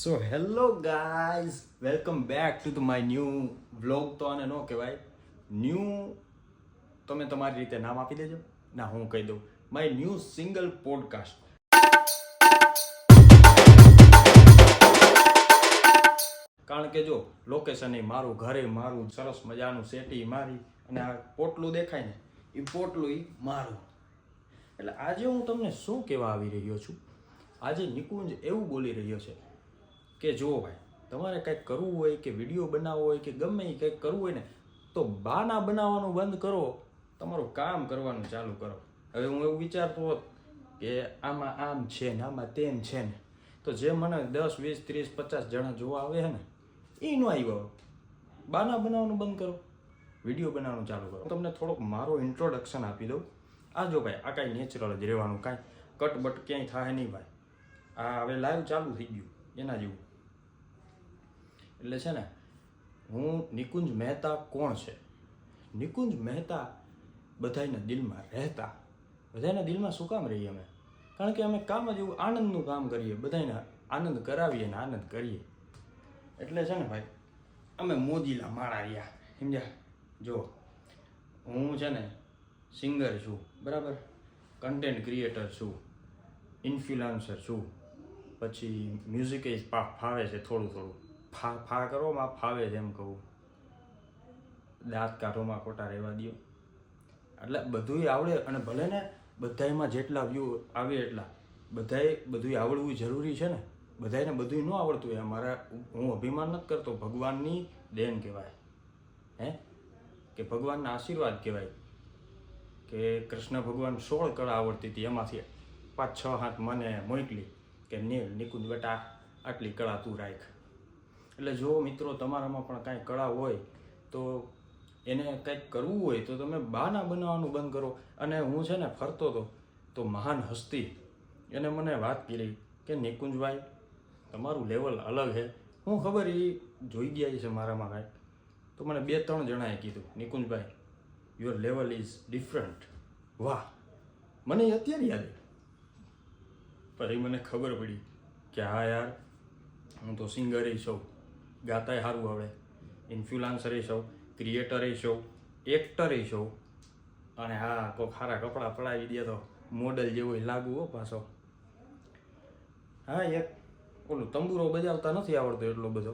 So hello guys, welcome back to my new vlog. તો આને ન કહેવાય ન્યૂ, તમે તમારી રીતે નામ આપી દેજો. ના, હું કહી દઉં, માય ન્યૂ સિંગલ પોડકાસ્ટ. કારણ કે જો લોકેશન એ મારું, ઘરે મારું, સરસ મજાનું સેટી મારી, અને આ પોટલું દેખાય ને એ પોટલું એ મારું. એટલે આજે હું તમને શું કહેવા આવી રહ્યો છું. આજે નિકુંજ એવું બોલી રહ્યો છે કે જો ભાઈ, તમારે કંઈક કરવું હોય કે વિડીયો બનાવવો હોય કે ગમે એ કંઈક કરવું હોય ને, તો બાના બનાવવાનું બંધ કરો, તમારું કામ કરવાનું ચાલુ કરો. હવે હું એવું વિચારતો હોત કે આમાં આમ છે ને આમાં તેમ છે ને, તો જે મને 10, 20, 30, 50 જણા જોવા આવે છે ને, એ ન આવ્યો. બાના બનાવવાનું બંધ કરો, વિડીયો બનાવવાનું ચાલુ કરો. તમને થોડોક મારો ઇન્ટ્રોડક્શન આપી દઉં. આ જો ભાઈ, આ કાંઈ નેચરલ જ રહેવાનું, કાંઈ કટબટ ક્યાંય થાય નહીં ભાઈ. આ હવે લાઈવ ચાલુ થઈ ગયું એના જેવું. એટલે છે ને, હું નિકુંજ મહેતા કોણ છે? નિકુંજ મહેતા બધાના દિલમાં રહેતા. બધાના દિલમાં શું કામ રહીએ અમે? કારણ કે અમે કામ જ એવું આનંદનું કામ કરીએ, બધાને આનંદ કરાવીએ ને આનંદ કરીએ. એટલે છે ને ભાઈ, અમે મોજીલા માણા રહ્યા, સમજ્યા? જો હું છે ને સિંગર છું, બરાબર, કન્ટેન્ટ ક્રિએટર છું, ઇન્ફ્લુએન્સર છું, પછી મ્યુઝિક એ ફાવે છે થોડું થોડું. ફા કરવામાં ફાવે છે એમ કહું. દાંત કાઢોમાં ખોટા રહેવા દો. એટલે બધુંય આવડે, અને ભલે ને બધાયમાં જેટલા વ્યૂ આવે એટલા, બધાય બધુંય આવડવું જરૂરી છે ને. બધાને બધુંય ન આવડતું હોય. મારા, હું અભિમાન નથી કરતો, ભગવાનની દેન કહેવાય, કે ભગવાનના આશીર્વાદ કહેવાય. કે કૃષ્ણ ભગવાન 16 કળા આવડતી હતી, એમાંથી 5-6 હાથ મને મોકલી કે નિકુંજ બેટા આટલી કળા તું રાખ. એટલે જો મિત્રો, તમારામાં પણ કાંઈ કળા હોય તો એને કંઈક કરવું હોય તો તમે બાના બનાવવાનું બંધ કરો. અને હું છે ને ફરતો હતો તો મહાન હસ્તી એને મને વાત કરી કે નિકુંજભાઈ, તમારું લેવલ અલગ છે. હું ખબર એ જોઈ ગયા છે મારામાં કાંઈક. તો મને 2-3 જણાએ કીધું, નિકુંજભાઈ, યોર લેવલ ઇઝ ડિફરન્ટ. વાહ, મને અત્યારે યાદ પછી મને ખબર પડી કે હા યાર, હું તો સિંગરે છું, ગાતાય સારું આવડે, ઇન્ફ્લુએન્સરે છું, ક્રિએટરે છું, એક્ટરે છું, અને હા, કોઈ સારા કપડાં પડાવી દે તો મોડલ જેવો લાગુ હો પાછો. હા, એક ઓલું તંબુરો બજાવતા નથી આવડતો એટલો બધો,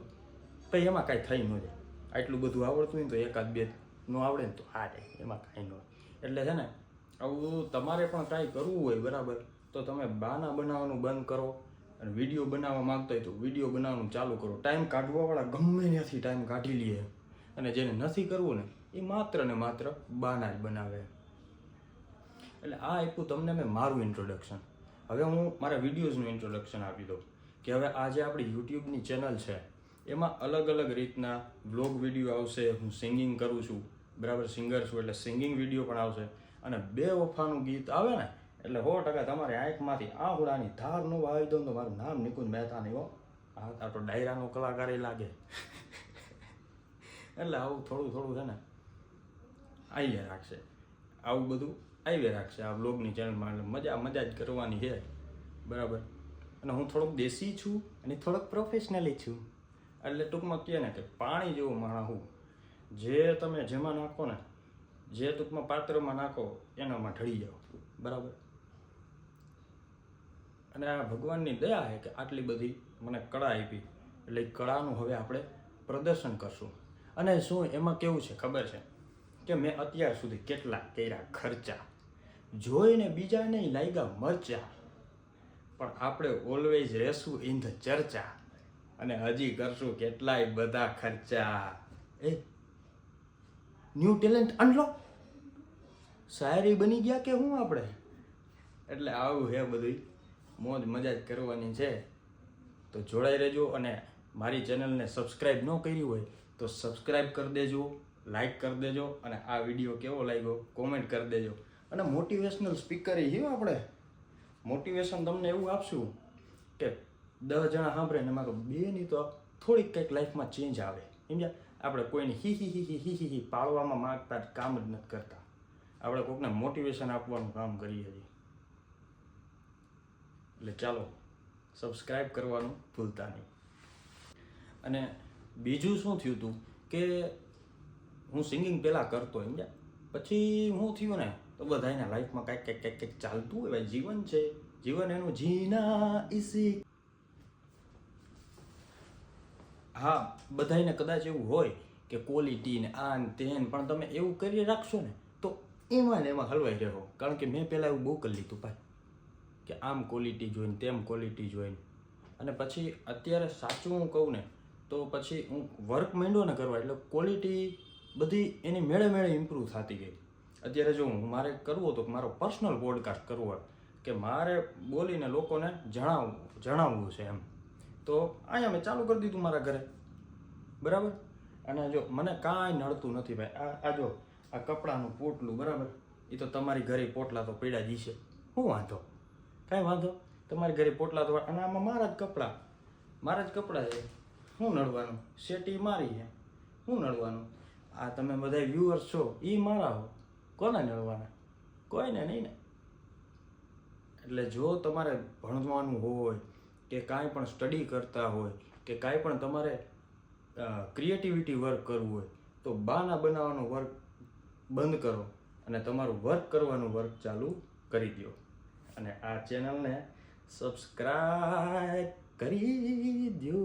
પછી એમાં કાંઈ થઈ ન જાય. આટલું બધું આવડતું હોય ને તો 1-2 ન આવડે ને તો હારે, એમાં કાંઈ ન હોય. એટલે છે ને, આવું તમારે પણ કાંઈ કરવું હોય, બરાબર, તો તમે બાના બનાવવાનું બંધ કરો. અને વિડીયો બનાવવા માંગતા હોય તો વિડીયો બનાવવાનું ચાલુ કરો. ટાઈમ કાઢવાવાળા ગમે ત્યાંથી ટાઈમ કાઢી લે, અને જેને નથી કરવું ને એ માત્ર ને માત્ર બાના જ બનાવે. એટલે આ આપ્યું તમને મેં મારું ઇન્ટ્રોડક્શન. હવે હું મારા વિડીયોઝનું ઇન્ટ્રોડક્શન આપી દઉં કે હવે આ જે આપણી યુટ્યુબની ચેનલ છે, એમાં અલગ અલગ રીતના વ્લોગ વિડીયો આવશે. હું સિંગિંગ કરું છું, બરાબર, સિંગર છું, એટલે સિંગિંગ વિડીયો પણ આવશે. અને 2 વફાનું ગીત આવે ને, એટલે 100% તમારી આંખમાંથી આહુડાની ધાર નો વાવી દઉં તો મારું નામ નિકુંજ મહેતા નહીં હો. આ તો ડાયરાનો કલાકાર લાગે. એટલે આવું થોડું થોડું છે ને આવ્યા રાખશે, આવું બધું આવ્યા રાખશે આ વ્લોગની ચેનલમાં. એટલે મજા જ કરવાની છે, બરાબર. અને હું થોડોક દેશી છું અને થોડોક પ્રોફેશનલી છું. એટલે ટૂંકમાં કહે ને કે પાણી જેવું માણસ હું. જે તમે જેમાં નાખો ને, જે ટૂંકમાં પાત્રમાં નાખો એનામાં ઢળી જાઓ, બરાબર. અને આ ભગવાનની દયા છે કે આટલી બધી મને કળા આપી. એટલે એ કળાનું હવે આપણે પ્રદર્શન કરશું. અને શું એમાં કેવું છે ખબર છે કે મેં અત્યાર સુધી કેટલા કર્યા ખર્ચા, જોઈને બીજા નહીં લાગ્યા મરચા, પણ આપણે ઓલવેઝ રહેશું ઇન ધ ચર્ચા. અને હજી કરશું કેટલાય બધા ખર્ચા. ન્યૂ ટેલેન્ટ અનલોક, શાયરી બની ગયા કે હું આપણે. એટલે આવું છે બધું, મોજ મજા જ કરવાની છે. તો જોડાઈ રહેજો. અને મારી ચેનલને સબસ્ક્રાઈબ ન કરી હોય તો સબસ્ક્રાઈબ કરી દેજો, લાઈક કરી દેજો, અને આ વિડીયો કેવો લાગ્યો કોમેન્ટ કરી દેજો. અને મોટિવેશનલ સ્પીકર એ આપણે મોટિવેશન તમને એવું આપશું કે 10 જણા સાંભળે ને એમાં તો 2 ની તો થોડીક કંઈક લાઈફમાં ચેન્જ આવે, સમજ્યા? આપણે કોઈને હી પાડવામાં માંગતા કામ જ નથી કરતા. આપણે કોઈકને મોટિવેશન આપવાનું કામ કરીએ છીએ. એટલે ચાલો, સબસ્ક્રાઈબ કરવાનું ભૂલતા નહીં. અને બીજું શું થયું હતું કે હું સિંગિંગ પહેલાં કરતો સમજ્યા, પછી હું થયું ને તો બધાના લાઈફમાં કાંઈક ચાલતું હોય. ભાઈ જીવન છે, જીવન એનું જીના ઇસી. હા, બધાને કદાચ એવું હોય કે ક્વોલિટી ને આ ને તેન, પણ તમે એવું કરી રાખશો ને તો એમાં ને એમાં હલવાઈ રહ્યો. કારણ કે મેં પહેલાં એવું બહુ કરી લીધું ભાઈ, કે આમ ક્વોલિટી જોઈને તેમ ક્વોલિટી જોઈને, અને પછી અત્યારે સાચું હું કહું ને તો પછી હું વર્ક માંડ્યો ને કરવા એટલે ક્વોલિટી બધી એની મેળે મેળે ઇમ્પ્રૂવ થતી ગઈ. અત્યારે જો મારે કરવું હતો કે મારો પર્સનલ પોડકાસ્ટ કરવો હોય કે મારે બોલીને લોકોને જણાવવું છે એમ, તો અહીંયા મેં ચાલુ કરી દીધું મારા ઘરે, બરાબર. અને જો મને કાંઈ નડતું નથી ભાઈ. આ જો આ કપડાનું પોટલું, બરાબર, એ તો તમારી ઘરે પોટલા તો પડ્યા જ છે, શું વાંધો, કાંઈ વાંધો. તમારી ઘરે પોટલા તો, અને આમાં મારા જ કપડાં છે, શું નડવાનું. શેટી મારી છે, શું નડવાનું. આ તમે બધા વ્યુઅર્સ છો એ મારા હો, કોને નડવાના, કોઈને નહીં ને. એટલે જો તમારે ભણવાનું હોય કે કાંઈ પણ સ્ટડી કરતા હોય કે કાંઈ પણ તમારે ક્રિએટિવિટી વર્ક કરવું હોય તો બાના બનાવવાનું વર્ક બંધ કરો અને તમારું વર્ક કરવાનું વર્ક ચાલુ કરી દો. અને આ ચેનલને સબસ્ક્રાઈબ કરી દો.